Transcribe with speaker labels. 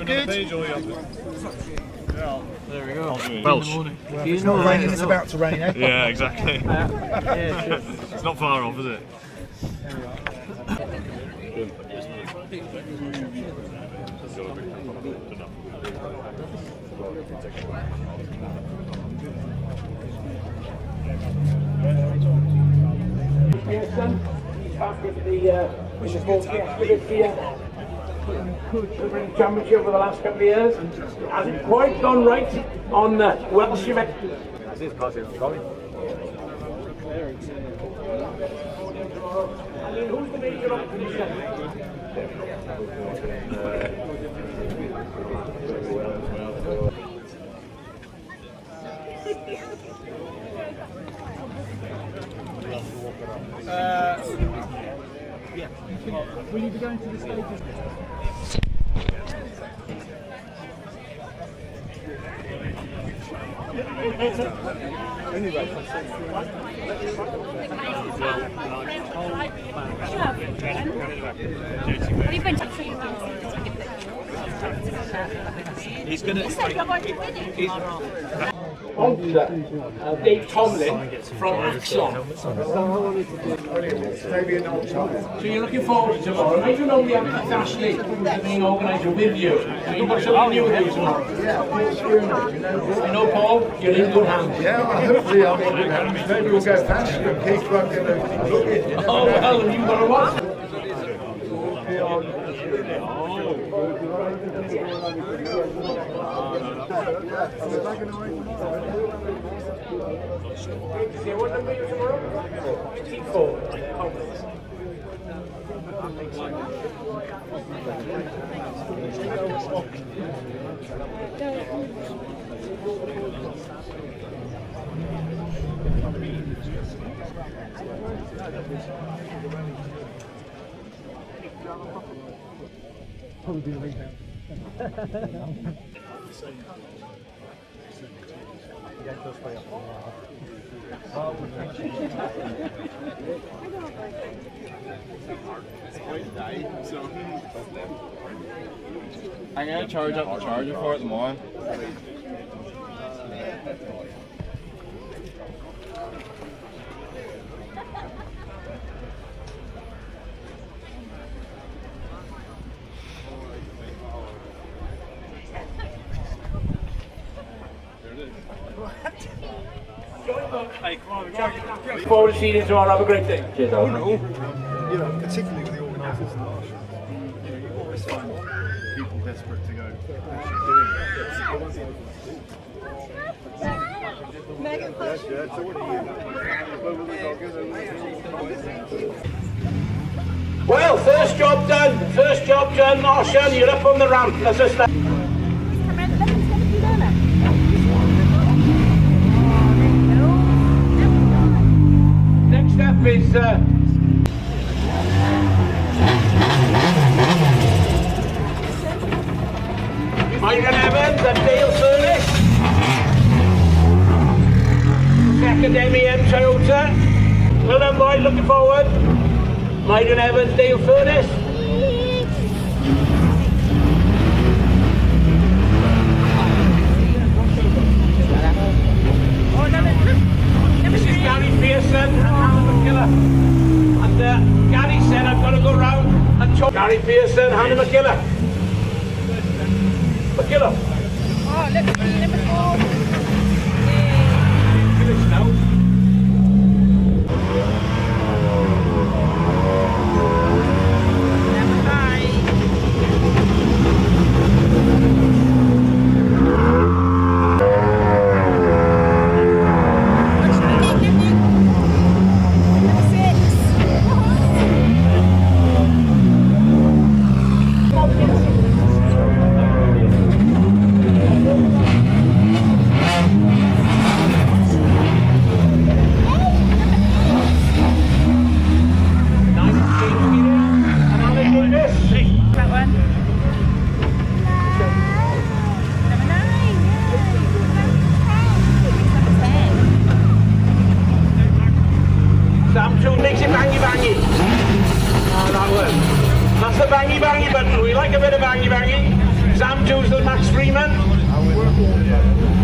Speaker 1: good?
Speaker 2: There we go.
Speaker 1: Welsh.
Speaker 3: It's not raining, it's about to rain, eh?
Speaker 2: Yeah, exactly. It's not far off, is it?
Speaker 4: He's back in the sports activity here. The championship for the last couple of years. Hasn't quite gone right on Welsh event. And then who's the major opposition?
Speaker 3: Yeah. Will you be going to the stages?
Speaker 1: He's going to.
Speaker 4: Dave Tomlin from Axon. So you're looking forward to tomorrow. I don't know we have Keith Ashley being organiser with you. You've got something new with you tomorrow. You know, Paul, you're in good hands.
Speaker 5: Yeah, well, hopefully maybe we'll go faster and Keith won't get a look in.
Speaker 4: Oh, well, and you've got a what? What number are you tomorrow? 54.
Speaker 3: Probably do a rebound.
Speaker 2: I'm going to charge up the charger for it tomorrow.
Speaker 4: Look forward to seeing you tomorrow. Have a great day. Cheers.
Speaker 5: You know, particularly with the organisers and marshals, you always find people desperate to go actually doing it.
Speaker 4: Well, first job done. First job done. Marshall, you're up on the ramp. Let's just start. Next up is Myron Evans and Dale Furness. Second MEM Toyota. Well done, boys, looking forward. Myron Evans, Dale Furness. This is Gary Pearson and Hannah McKillop. And Gary said I've got to go round and talk. Gary Pearson, Hannah McKillop. McKillop.
Speaker 6: Oh, look, number 4.
Speaker 4: Finish now.
Speaker 5: Yeah.